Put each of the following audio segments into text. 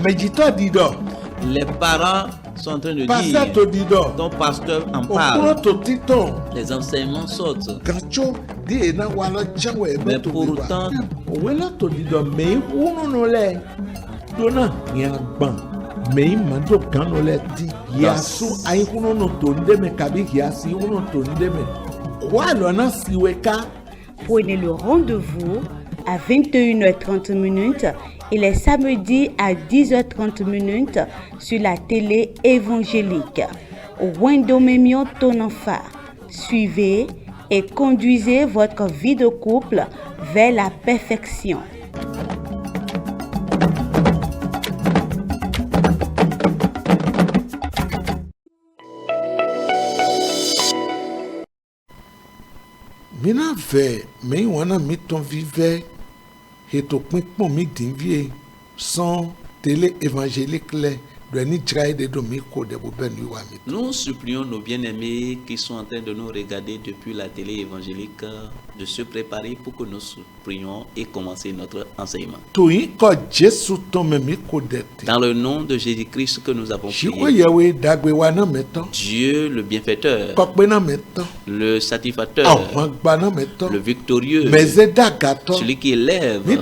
Les parents sont en train de dire, ton pasteur en parle, les enseignements sortent. Mais pourtant, prenez le rendez-vous à 21h30 et les samedis à 10h30 sur la télé évangélique. Wendomemio Tononfa. Suivez et conduisez votre vie de couple vers la perfection. Mina ve me wana mi ton vive heto pinpon mi dinvie sans télé évangélique le de ni drai de do mi ko de bo ben wa mi. Nous supplions nos bien-aimés qui sont en train de nous regarder depuis la télé évangélique de se préparer pour que nous prions et commencer notre enseignement. Toi ko Jésus ton me mi ko de. Dans le nom de Jésus-Christ que nous avons prié. Dieu le bienfaiteur, le satisfacteur, le victorieux, celui qui élève. Nous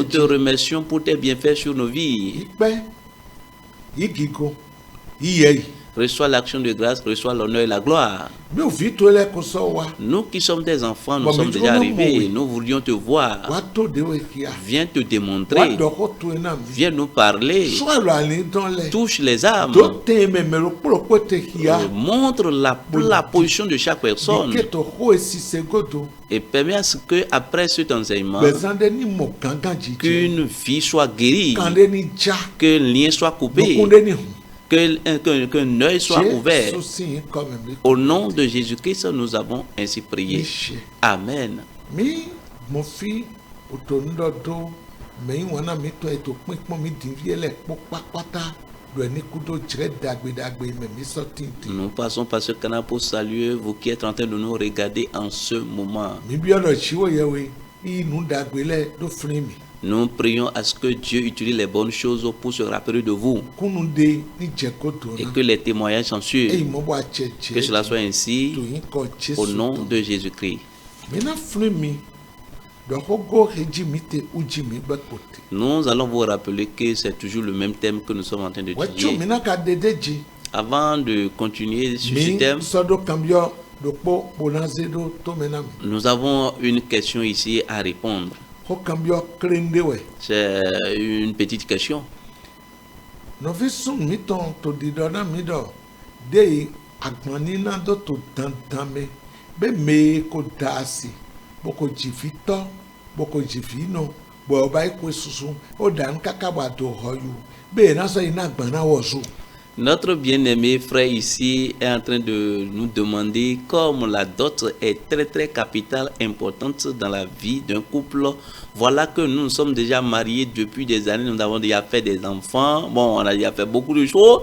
te remercions pour tes bienfaits sur nos vies. Reçois l'action de grâce, reçois l'honneur et la gloire. Nous qui sommes des enfants, nous sommes déjà arrivés. Nous voulions te voir. Viens te démontrer. Viens nous parler. Touche les âmes. Montre la position de chaque personne. Et permets à ce que, après cet enseignement, qu'une vie soit guérie, qu'un lien soit coupé, qu'un œil soit ouvert. Au nom de Jésus-Christ, nous avons ainsi prié. Amen. Nous passons par ce canal pour saluer vous qui êtes en train de nous regarder en ce moment. Nous prions à ce que Dieu utilise les bonnes choses pour se rappeler de vous et que les témoignages s'en suivent. Que cela soit ainsi au nom de Jésus-Christ. Nous allons vous rappeler que c'est toujours le même thème que nous sommes en train de étudier. Avant de continuer sur ce thème, nous avons une question ici à répondre. C'est une petite question. Notre bien-aimé frère ici est en train de nous demander, comme la dot est très très capitale, importante dans la vie d'un couple. Voilà que nous sommes déjà mariés depuis des années, nous avons déjà fait des enfants, bon, on a déjà fait beaucoup de choses.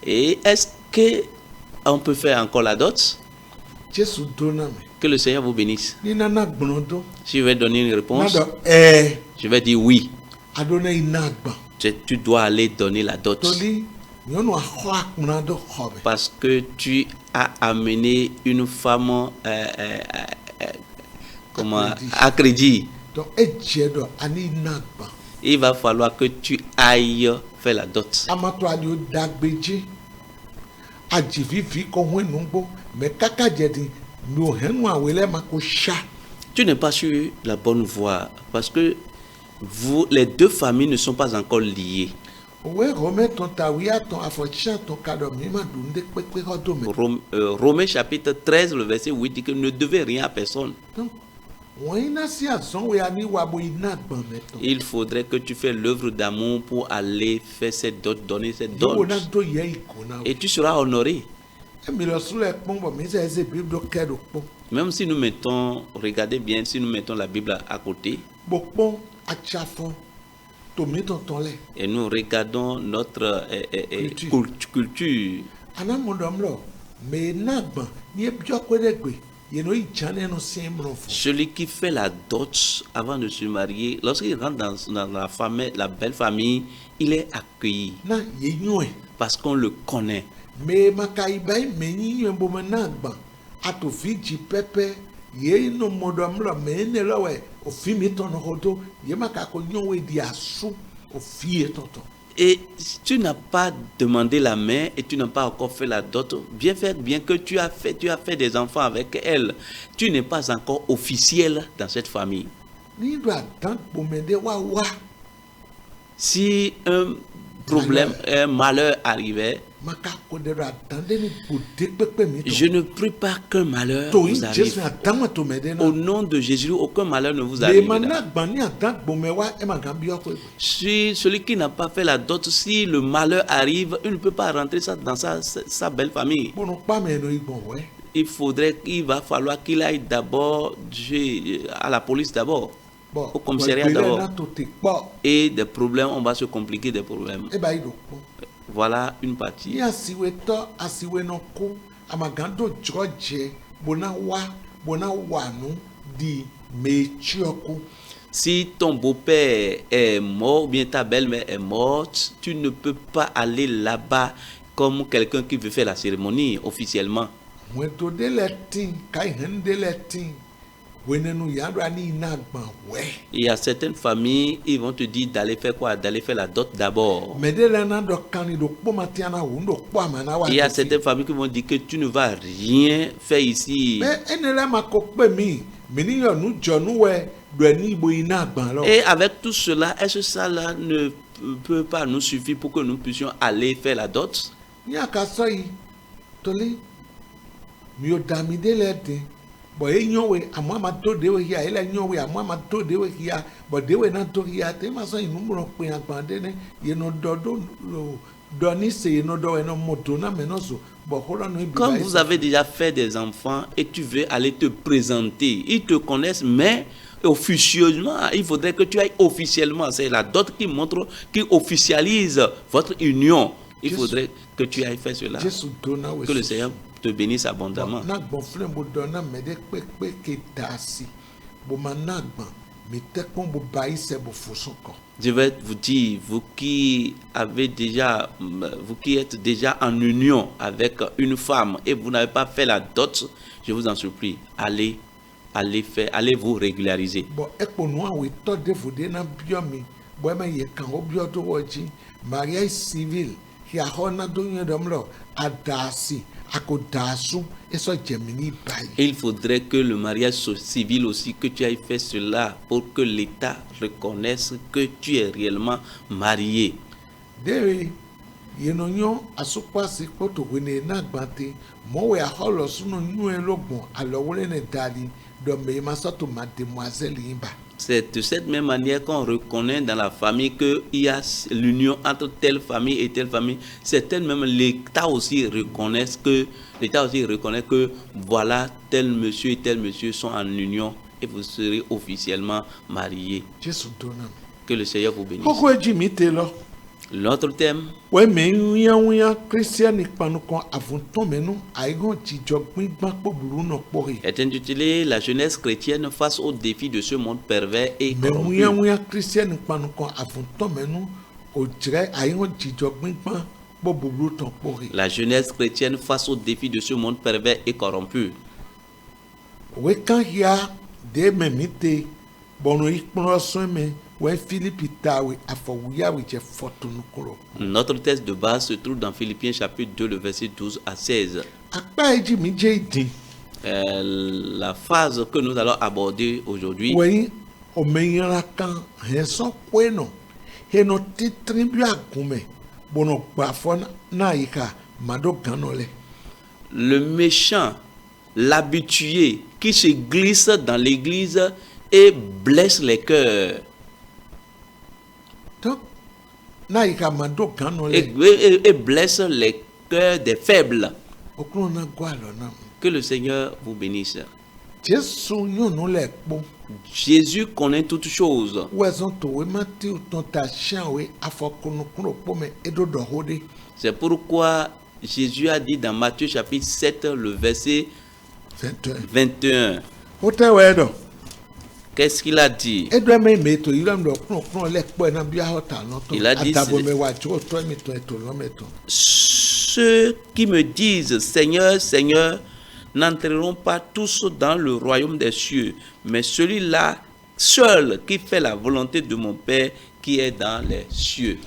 Et est-ce qu'on peut faire encore la dot? Que le Seigneur vous bénisse. Si je vais donner une réponse, je vais dire oui. Tu dois aller donner la dot. Parce que tu as amené une femme à crédit. Il va falloir que tu ailles faire la dot. Tu n'es pas sur la bonne voie parce que les deux familles ne sont pas encore liées. Romains chapitre 13, le verset 8 dit que ne devez rien à personne. Il faudrait que tu fasses l'œuvre d'amour pour aller faire cette dot, donner cette dot. Et tu seras honoré. Même si nous mettons, regardez bien, si nous mettons la Bible à côté, et nous regardons notre culture, yeno ijane no siembronfo. Celui qui fait la dot avant de se marier, lorsqu'il rentre dans la famille, la belle famille, il est accueilli Na yenyoe. parce qu'on le connaît. Me makaibai menyi yembo managba. Ato fiji pepe ye no modom lo mene lo we o fimi tono hoto ye makako nyowe di asu o fie tonton. Et tu n'as pas demandé la main et tu n'as pas encore fait la dot. Bien que tu as fait des enfants avec elle, tu n'es pas encore officiel dans cette famille. Ni do attendre pour m'aider wa. Si un problème, un malheur arrivait, Makako de attendre ni pour pepe mi. je ne prie pas qu'un malheur To vous in arrive. Jésus attendre to m'aider Au na. nom de Jésus, aucun malheur ne vous Me arrive. managba ni attendre pour me wa e magambia ko. Si celui qui n'a pas fait la dot, si le malheur arrive, il ne peut pas rentrer ça dans sa belle famille. Bono pa me no igbon we. Il va falloir qu'il aille d'abord à la police d'abord. Bon, Au commissariat d'abord. na to te po Et des problèmes, on va se compliquer des problèmes. e ba ido po. Voilà une partie. Ni asiwe no ko amagando joje bona wanu di mechioko. Si ton beau-père est mort ou bien ta belle-mère est morte, tu ne peux pas aller là-bas comme quelqu'un qui veut faire la cérémonie officiellement. Mweto de letin kai hen de letin wenenu yandra ni nagban we. Il y a certaines familles, ils vont te dire d'aller faire quoi? D'aller faire la dot d'abord. Me de la na do kani do po matiana wundo po amana wa. Il y a certaines familles qui vont dire que tu ne vas rien faire ici. Me enela makokpe mi ni yo nu jonu we do ni bo inagban lo. Et avec tout cela, est-ce que ça là ne peut pas nous suffire pour que nous puissions aller faire la dot? Ni akaso yi toli mi o dami de lete. Bo e nyowe amama to dewe hia ele nyowe amama to dewe hia bo dewe na to hia te ma so inu mro pe agbande ne ye no dodo do ni se no do eno moto na menoso bo hola no ibi. Comme vous avez déjà fait des enfants et tu veux aller te présenter, ils te connaissent, mais officieusement, il faudrait que tu ailles officiellement. C'est la dot qui montre, qui officialise votre union. Il faudrait que tu ailles faire cela. Jésus dona we. Que le Seigneur te bénisse abondamment. Na gbon flem bo dona me de pe ke dasi. Bo managban mi te kon bo bayi se bo foson ko. Je vais vous dire, vous qui êtes déjà en union avec une femme et vous n'avez pas fait la dot, je vous en supplie, allez vous régulariser. Bo ekpo no awe to de vode na bio mi. Bo ma ye kan obio to woji. Mariage civil hi ahona do nyedom lo adasi akodasu eso jemini bayi. Et il faudrait que le mariage civil aussi, que tu ailles faire cela pour que l'État reconnaisse que tu es réellement marié. Dewe yenonyo asopasi poto wene na gbante mo we aholo sunu nu elogbon alowole ne dali do me masato mademoiselle imba. C'est de cette même manière qu'on reconnaît dans la famille qu'il y a l'union entre telle famille et telle famille. C'est tel même l'État aussi reconnaît que voilà, tel monsieur et tel monsieur sont en union et vous serez officiellement mariés. Jésus donam. Que le Seigneur vous bénisse. Koko ejimi te lo. L'autre thème We me wiya Christian ikpanu kon avunton menu aigon jijogbin gban poburu no pori. est intitulé La jeunesse chrétienne face aux défis de ce monde pervers et Me corrompu. wiya Christian ikpanu kon avunton menu o jire aigon jijogbin gban poburu ton pori. La jeunesse chrétienne face aux défis de ce monde pervers et corrompu. We kan ya de me mite bono ikpano so me we Philippi tawe afowuya we je fotunu koro. Notre texte de base se trouve dans Philippiens chapitre 2, le verset 12 à 16. Apa eji mi je idin. La phase que nous allons aborder aujourd'hui, We o menyara kan henso kweno. Heno titrin bi agume. Bono gbafo na ika mado ganole. le méchant, l'habitué qui se glisse dans l'église et blesse les cœurs Donc na ika mado ganole. et blesse les cœurs des faibles. Okun na gwalo na. Que le Seigneur vous bénisse. Jésus nyonu le po. Jésus connaît toutes choses. Wezon to we Matthew ton ta chan we afokunu kuno po me edodo hode. C'est pourquoi Jésus a dit dans Matthieu chapitre 7, le verset 21. 21. Hotel wedo. Qu'est-ce qu'il a dit? Edwe me meto ilam do kron le po na bia hota no to. Il a dit, Adabo me wa cho to mi to lo meto. Ceux qui me disent Seigneur, Seigneur, n'entreront pas tous dans le royaume des cieux, mais celui-là seul qui fait la volonté de mon Père qui est dans les cieux.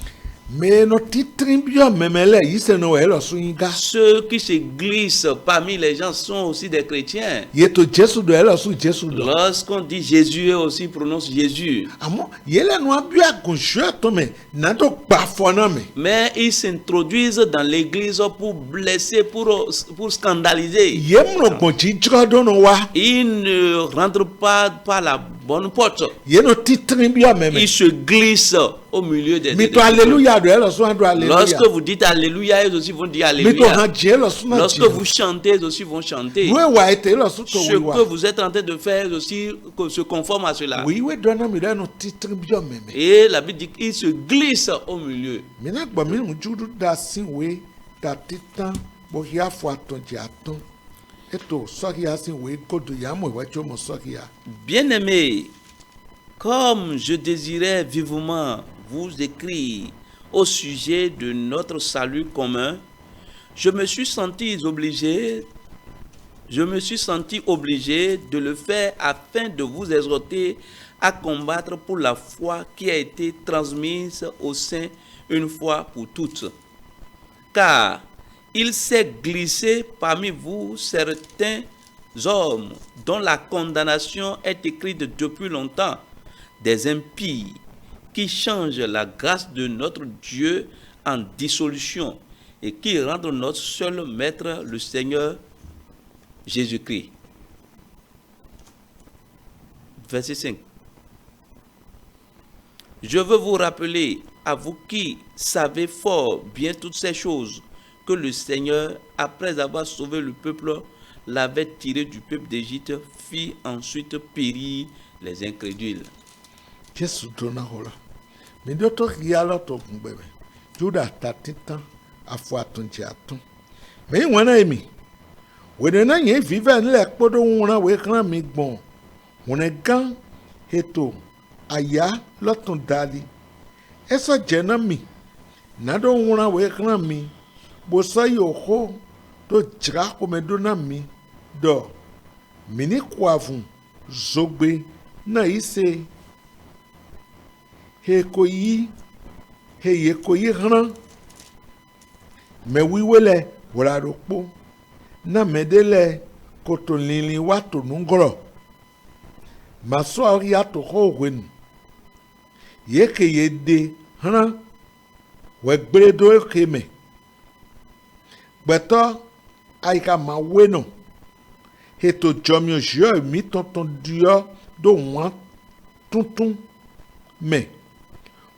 Mais no titrin bio memele yise no we lo suinga. Ceux qui se glissent parmi les gens sont aussi des chrétiens. Yeto Jesu do elo su Jesu do. Lorsqu'on dit Jésus, aussi prononce Jésus. Amo yele no abia gonjo to me na do pa fo na me. Mais ils s'introduisent dans l'église pour blesser, pour scandaliser. Yem no gonji jro do no wa. Ils ne rentrent pas par la bonne porte. Yeno titrin bio meme. Ils se glissent au milieu des... Mito alléluia do elo su ando alléluia. Lorsque vous dites Alléluia, ils aussi vont dire Mito Alléluia. han je lo su na. Lorsque vous chantez, ils aussi vont chanter. We wa ete lo su to Ce wa. que vous êtes en train de faire aussi se conforme à cela. Oui, we do na mi no titrin bio meme. Et la Bible dit qu'ils se glissent au milieu. Mina gba mi mu judu da sin we da titan bo ya fo aton je aton. Eto so ya sin we godo ya mo we cho mo so ya. Bien-aimés, comme je désirais vivement vous écrire au sujet de notre salut commun, je me suis senti obligé de le faire afin de vous exhorter à combattre pour la foi qui a été transmise aux saints une fois pour toutes. Car il s'est glissé parmi vous certains hommes dont la condamnation est écrite depuis longtemps, des impies qui changent la grâce de notre Dieu en dissolution et qui rendent notre seul Maître, le Seigneur Jésus-Christ. Verset 5. Je veux vous rappeler, à vous qui savez fort bien toutes ces choses, que le Seigneur, après avoir sauvé le peuple, l'avait tiré du peuple d'Égypte, fit ensuite périr les incrédules. Jesu do na hola. Mi do to ya lo to kungbebe. Juda ta titan afo aton je aton. Me wona emi. We de na yen vive nle podo wona we kan mi gbon. Wona gan heto aya lotun dali. Eso je na mi. Na do wona we kan mi. Bo so yo ho to jira ko me do na mi do. Mini kwavun zogbe na ise he ye koyi hran me wiwele wala ropo na medele koto lili wato nungro maso ari ato ho wenu ye ke ye de hran we gbredo keme beto aika ma weno heto jomio jo mi tonton dio do wan tuntun me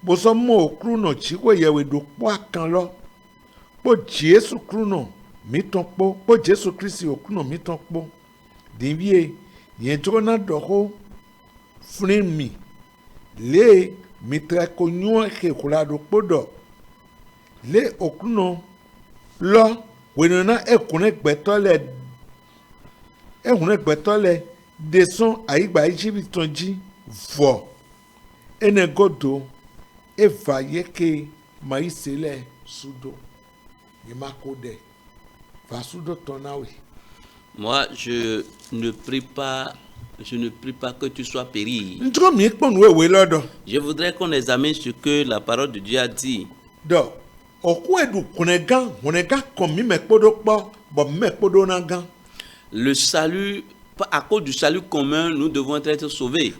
boso mo okruno chikwe yewe do po akan lo po Jesu kruno mi ton po Jesu Kristi okruno mi ton po dinvie yen jona doho frin mi le mi tra konyo ke kula do podo le okruno lo wenona ekune gbetole deson aigba Egypt tonji vo ene godo eva yeke maisele sudo yemakode va sudo tonawe. Moi, je ne prie pas que tu sois péri. Je voudrais qu'on examine ce que la parole de Dieu a dit. Do okwedu kunegan komi mekpodo po bo mekpodo na gan. Le salut, à cause du salut commun, nous devons être sauvés. Et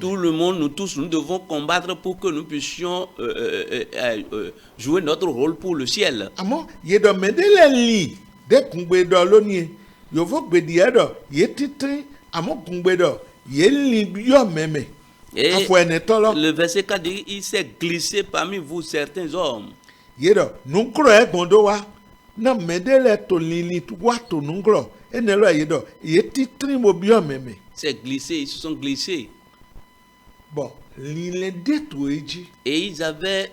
tout le monde, nous tous, nous devons combattre pour que nous puissions jouer notre rôle pour le ciel. Et le verset 4 dit, il s'est glissé parmi vous certains hommes. Yedo nunkro e gondo wa na medele to lili wa to nunkro enelo yedo yeti tri mo bio meme c'est glissé, ils se sont glissés. Bon, lile de to eji et ils avaient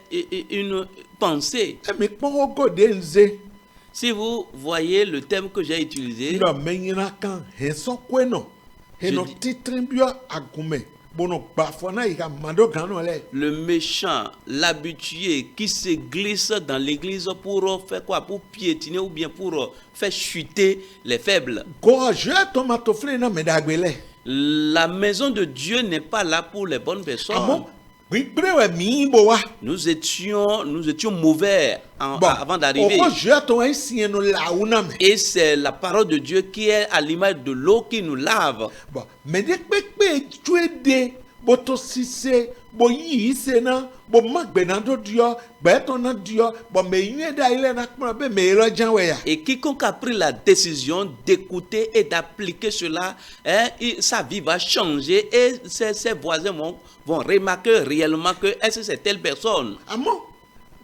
une pensée. E mi pon oko de nze Si vous voyez le thème que j'ai utilisé, Ilo menyina kan henson kweno. Heno dis- titrimbio agume. Bono bafona ika mando gano le. le méchant, l'habitué qui se glisse dans l'église pour faire quoi? Pour piétiner ou bien pour faire chuter les faibles. Goje tomato fle na medagbele. La maison de Dieu n'est pas là pour les bonnes personnes. Amo gbigbre mi bo wa. Nous étions mauvais avant d'arriver. Oko je to ensien no launa me. Et c'est la parole de Dieu qui est à l'image de l'eau qui nous lave. Bon, mais de pepe tuede boto sise bo yi sena bo magbena do dio beto na dio bo me yin da ile na kpon be me lo janwe ya. Et quiconque a pris la décision d'écouter et d'appliquer cela, sa vie va changer et ses voisins vont remarquer réellement que est-ce que c'est telle personne. Amo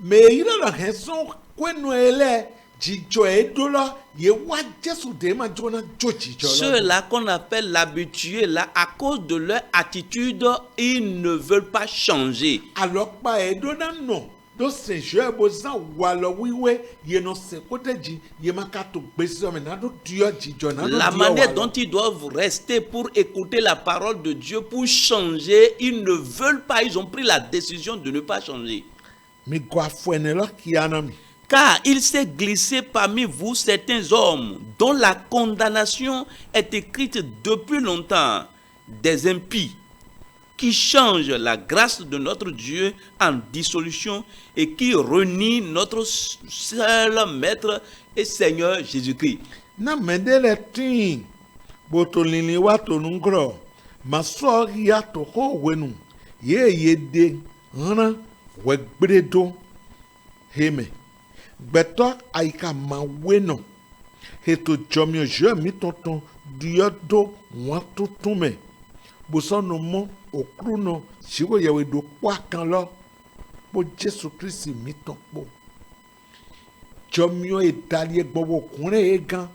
me ira la henson kwenu ele jijo edola ye wa Jesu de ma jona joji jola. Ceux-là qu'on appelle l'habitué, là, à cause de leur attitude, ils ne veulent pas changer. Alors pa edona no do se je boza walo wiwe ye no se kote ji ye makato gbesi me na do dio jijo na do La dio manière walo. dont ils doivent rester pour écouter la parole de Dieu, pour changer, ils ne veulent pas, ils ont pris la décision de ne pas changer. Mi gwa fwene lo ki anami. Car il s'est glissé parmi vous certains hommes dont la condamnation est écrite depuis longtemps, des impies, qui changent la grâce de notre Dieu en dissolution et qui renient notre seul Maître et Seigneur Jésus-Christ. Na mendele tin boto lini wato nungro maso ya to ho wenu ye de hana wegbredo heme beto aika ma weno heto jomio je mi tonton diodo wan tutume bosono mo okruno siwo yewe do kwa kan lo bo Jesu Kristi mi tonpo jomio edalie gbowo kunre e gan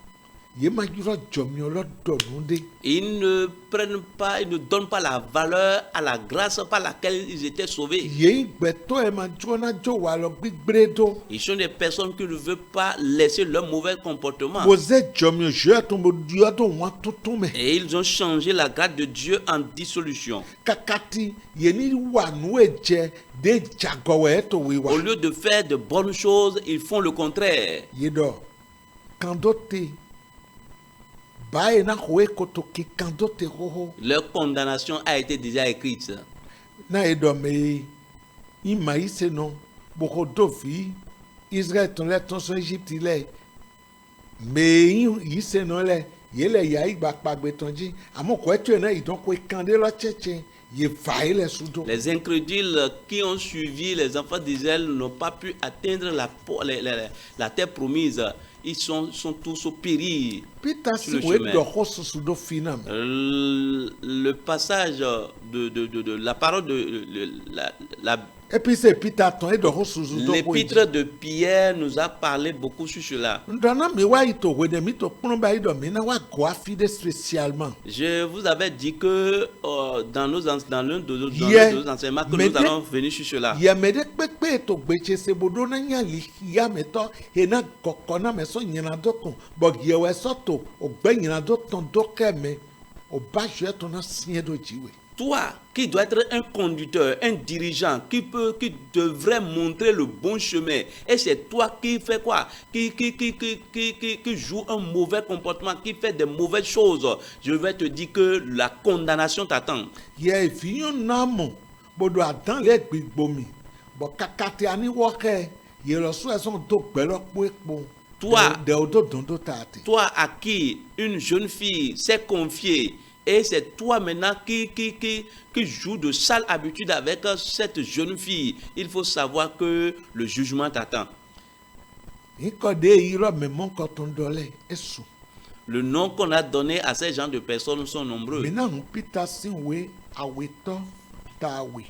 ye ma juro jomio lo donunde. Ils ne prennent pas, ils ne donnent pas la valeur à la grâce par laquelle ils étaient sauvés. Ye beto e ma jona jo wa lo gbigredo Ils sont des personnes qui ne veulent pas laisser leur mauvais comportement. boze jomio je to mo diodo wan tutume Et ils ont changé la grâce de Dieu en dissolution. kakati ye ni wa nu eje de jagowe to wi wa Au lieu de faire de bonnes choses, ils font le contraire. ye do kandote bae na hoe kotoki kandote hoho Leur condamnation a été déjà écrite. na edo me ima ise no boko dofi Israel ton le ton so Egypt le me ise no le ye le ya igba pagbe tonji amo ko etu na idon ko kande lo cheche ye va ile sudo Les incrédules qui ont suivi les enfants d'Israël n'ont pas pu atteindre la terre promise. Ils sont tous au péri. Peter sur le si we chemin. do ho sudo finam Le passage de la parole de la et puis c'est Peter ton e do ho sudo l'épître de Pierre nous a parlé beaucoup sur cela. ndana mi wa ito we de mi to pon ba ido mi na wa go afide spécialement Je vous avais dit que dans l'un de nos enseignements que Mais nous allons venir sur cela. ye me de pepe to gbeche se bodo na nya li ya me to e na kokko na me so nyina do kon bo ye we so to o gbe nyina do ton do ke me o ba je to na sien do jiwe Toi qui dois être un conducteur, un dirigeant, qui devrait montrer le bon chemin, et c'est toi qui fais quoi? Qui joue un mauvais comportement, qui fait de mauvaises choses. Je vais te dire que la condamnation t'attend. ye fiyon na mo bodo adan le gbigbo mi bo kakati ani wo ke ye lo so son do gbe lo po epo Toi. de o do don do tate Toi à qui une jeune fille s'est confiée, et c'est toi maintenant qui joue de sales habitudes avec cette jeune fille, il faut savoir que le jugement t'attend. iko de iro me mon ko ton dole esu Le nom qu'on a donné à ces gens de personnes sont nombreux. me na Peter sin we aweto ta we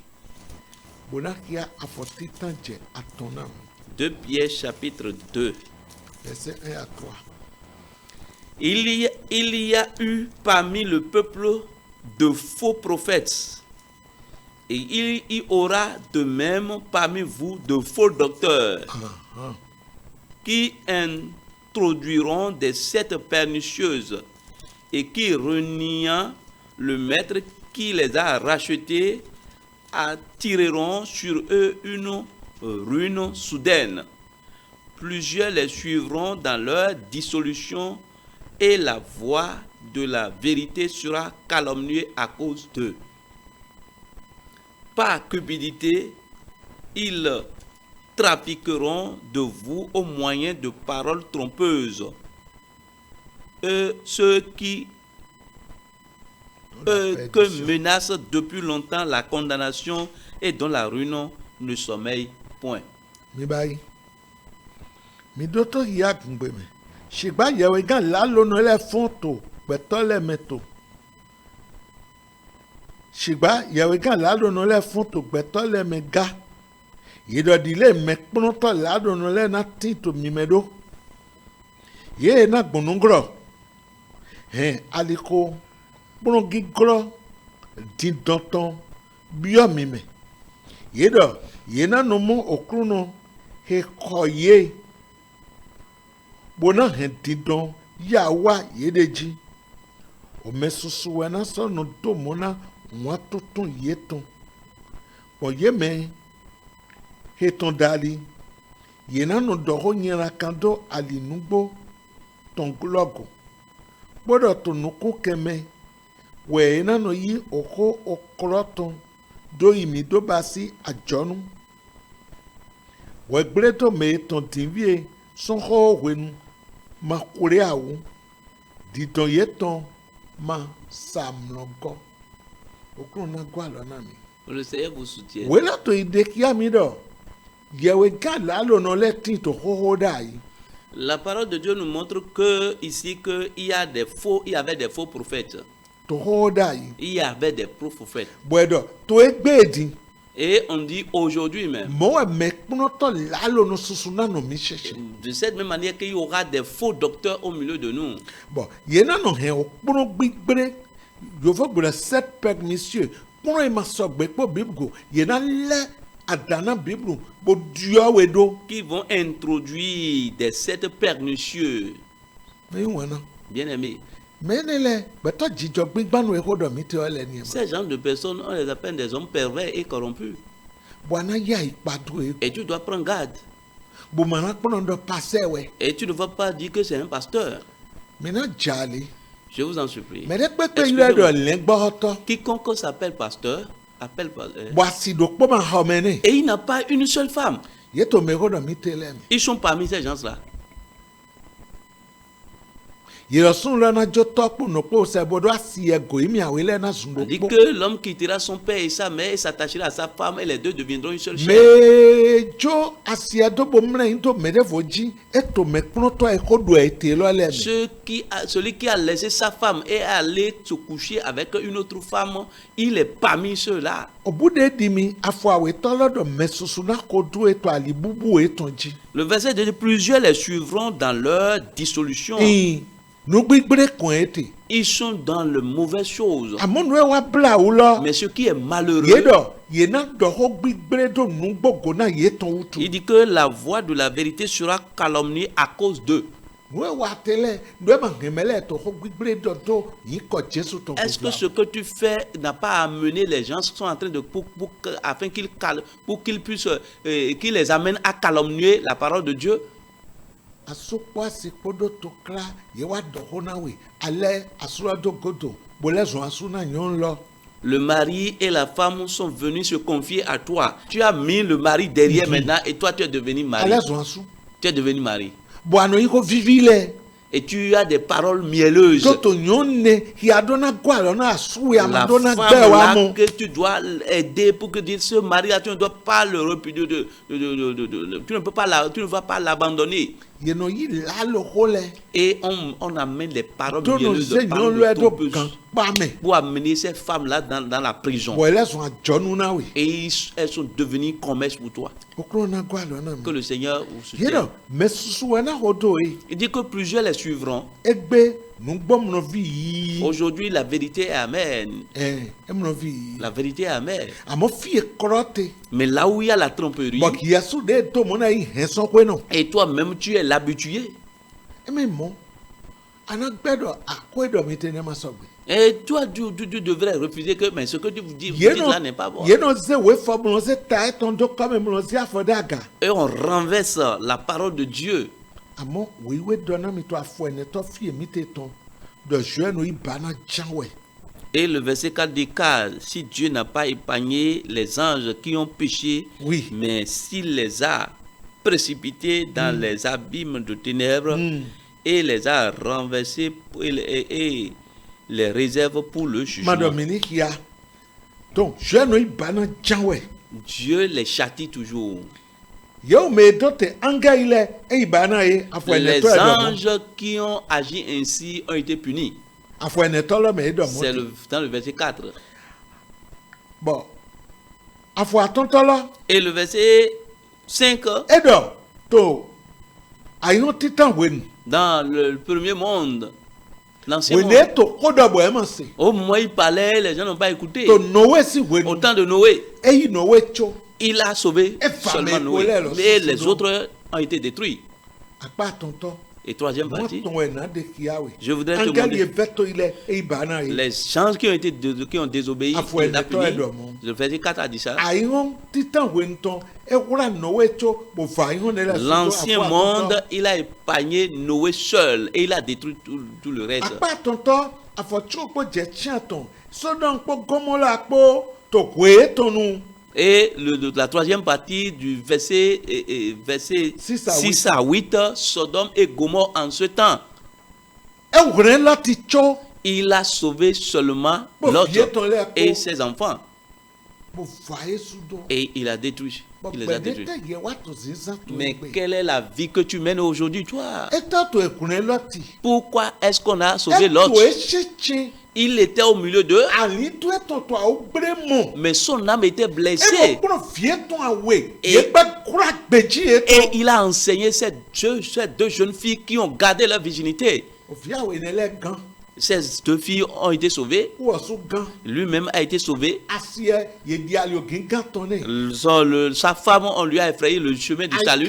bona kia afoti tanje atona 2 Pierre chapitre 2. verset 1 à 3 Il y a eu parmi le peuple de faux prophètes. Et il y aura de même parmi vous de faux docteurs qui introduiront des sectes pernicieuses et qui, reniant le maître qui les a rachetés, attireront sur eux une ruine soudaine. Plusieurs les suivront dans leur dissolution et la voix de la vérité sera calomniée à cause d'eux. Par cupidité, ils trafiqueront de vous au moyen de paroles trompeuses. Ceux que menace depuis longtemps la condamnation et dont la ruine ne sommeille point. Mi bayi. Mi doto yak ngbe me. Shigba yewe gan la lono le fonto, beto le meto. Shigba yewe gan la lono le fonto, beto le mega. Yedo dile mekponoto la lono le na tinto mimedo. Ye na gbonungro. Aliko gigro din danton bio mime. Yedo yena no mo okruno he koye bona he didon ya wa yedeji o mesusu wena so no do mona wa tutun yeton bo yeme he ton dali yena no do ho nyira kando alinugbo ton glogo bodo to nuku keme we na no yi oko okroton do imi do basi ajonu we greto me ton tinvie son ho wenu ma kure awu didon yeton ma samlogo okun na gwa lo na mi Le Seigneur vous soutient. we la to ide kia mi do yewe gala lo no le tin to ho dai. La parole de Dieu nous montre que ici que il y avait des faux prophètes. To ho dai Il y avait des prophètes. bwedo to egbedi Et on dit aujourd'hui même, mo me kponoto la lo no susu na no mi sheshe de cette même manière qu'il y aura des faux docteurs au milieu de nous. bon yena no he okpono gbigbre yo fo gbere set pernicieux pono e ma so gbe po bibgo yena le adana biblu bo dio wedo Qui vont introduire des sectes pernicieux. me wona Bien aimés. menele beto jijo gbigbanu e hodo mi te ole ni ma Ces genres de personnes, on les appelle des hommes pervers et corrompus. bwana ya ipadu e Et tu dois prendre garde. bo mana kpono ndo pasewe Et tu ne vas pas dire que c'est un pasteur. mena jali Je vous en supplie. mere pepe Excusez-moi. yure do lengboto Quiconque s'appelle pasteur, appelle bwasi do kpo ma homene et il n'a pas une seule femme. yeto me hodo mi te le Ils sont parmi ces gens-là. yerosun lo na jo topu no po se bodo asi ego imi awele na sun On dit do que l'homme quittera son père et sa mère et s'attachera à sa femme et les deux deviendront une seule chair. mejo asi adobo mre into medevoji eto me kponoto e hodo e te lo le mi Celui qui a laissé sa femme et est allé se coucher avec une autre femme, il est parmi ceux-là. obude di mi afọ awe tolodo mesusu na kodu eto alibubu etonji Le verset dit plusieurs les suivront dans leur dissolution. nugbigbere kon ete Ils sont dans le mauvaises choses. amonu e wa bla ulo Mais ce qui est malheureux, yedo yena do ho gbigbere do nugbogo na yeton utu il dit que la voix de la vérité sera calomniée à cause d'eux. we wa tele do ma ngemele to ho gbigbere do yi ko Jesu ton Est-ce que ce que tu fais n'a pas amené les gens qui sont en train de afin qu'ils puissent qu'ils les amènent à calomnier la parole de Dieu? asopwa si podo to kra ye wa do ho na we ale asura do godo bolezo asuna nyon lo Le mari et la femme sont venus se confier à toi. Tu as mis le mari derrière maintenant et toi tu es devenu mari. ale zo asu Tu es devenu mari. bo ano yi ko vivile Et tu as des paroles mielleuses. toto nyonne hiadona gwalo na asu ya La madona femme gbe wa là mo que tu dois aider pour que dire ce mari-là, tu ne dois pas le repudier, tu ne vas pas l'abandonner. yeno yi la lo hole Et on amène les paroles dono mielleuses, se nyon paroles lo edo trompeuses kan pa me pour amener ces femmes-là dans la prison. bo ele so ajonu na we Et elles sont devenues commerce pour toi. okro na gwalo na Que mi le Seigneur vous soutienne. yedo mesusu wa na hodo e Il dit que plusieurs les suivront. egbe nugbom no vi Aujourd'hui, la vérité est amère. emno vi La vérité est amère. amo fi ekrote Mais là où il y a la tromperie, bo ki yasu de to mo na yi henson kwe no et toi-même tu es l'habitué. mais mon anagbedo akwedo mitene masogbe. Et toi, tu devrais refuser que mais ce que tu vous dites là n'est pas bon. Et on renverse la parole de Dieu. Et le verset 4 dit car si Dieu n'a pas épargné les anges qui ont péché, oui, mais s'il les a précipités dans les abîmes de ténèbres et les a renversés et les réserve pour le jugement. Donc, Dieu les châtie toujours. Les anges qui ont agi ainsi ont été punis. C'est dans le verset 4. Bon. Et le verset 5. Dans le premier monde. L'ancien monde. Au moment où il parlait, les gens n'ont pas écouté. Au temps de Noé, il a sauvé seulement Noé. Mais les autres ont été détruits. Et troisième partie, je voudrais te montrer les gens qui ont désobéi. Le verset 4 a dit ça. L'ancien monde, il a épargné Noé seul et il a détruit tout le reste. Et la troisième partie du verset 6 à 8, Sodome et Gomorrhe en ce temps. Il a sauvé seulement Lot et ses enfants. Et il a détruit. Il les a détruits. Mais quelle est la vie que tu mènes aujourd'hui, toi? Pourquoi est-ce qu'on a sauvé Lot? Il était au milieu d'eux, mais son âme était blessée. Et il a enseigné ces deux jeunes filles qui ont gardé leur virginité. Ces deux filles ont été sauvées. Lui-même a été sauvé. Sa femme, on lui a effrayé le chemin du salut.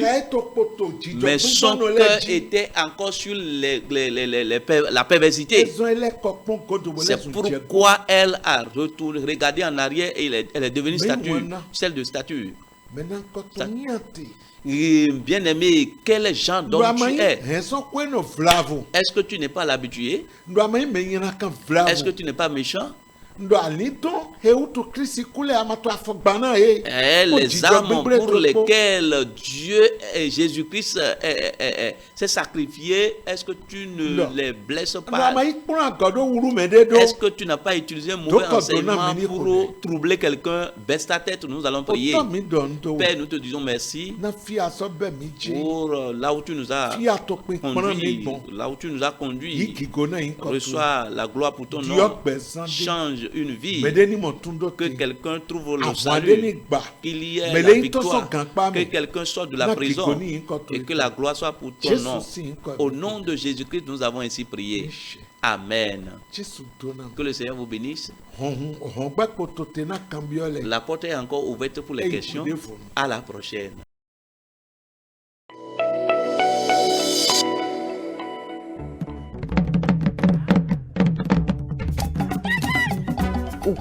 Mais son cœur était encore sur la perversité. C'est pourquoi elle a retourné, regardé en arrière et elle est devenue celle de statue. Bien-aimé, quel genre d'homme tu es? Est-ce que tu n'es pas l'habitué? Est-ce que tu n'es pas méchant? Les âmes pour lesquelles Dieu et Jésus-Christ s'est sacrifié, est-ce que tu ne les blesses pas? Est-ce que tu n'as pas utilisé un mauvais enseignement pour troubler quelqu'un? Baisse ta tête, nous allons prier. Père, nous te disons merci pour là où tu nous as conduits. Là où tu nous as conduits. Reçois la gloire pour ton nom. Change une vie, que quelqu'un trouve le salut, qu'il y ait la victoire, que quelqu'un sorte de la prison et que la gloire soit pour ton nom. Au nom de Jésus-Christ, nous avons ainsi prié. Amen. Que le Seigneur vous bénisse. La porte est encore ouverte pour les questions. À la prochaine.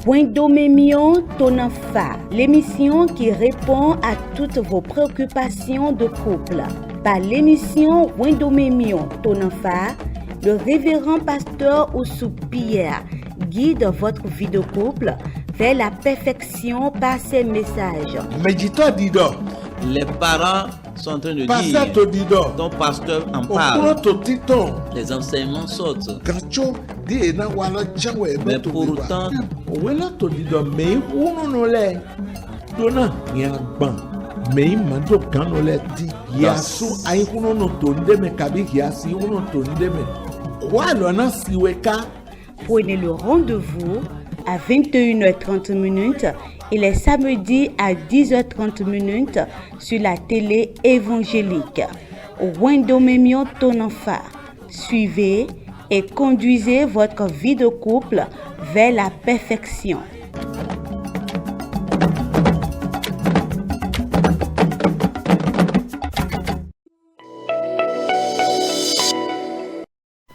Wendomemion Tonafa, l'émission qui répond à toutes vos préoccupations de couple. Par l'émission Wendomemion Tonafa, le révérend pasteur Oussou Pierre guide votre vie de couple vers la perfection par ses messages. Les parents sont en train de dire, ton pasteur en parle, les enseignements sortent. Mais pourtant, prenez le rendez-vous à 21h30 et les samedis à 10h30 sur la télé évangélique. Wendomemion Tonafa. Suivez et conduisez votre vie de couple vers la perfection.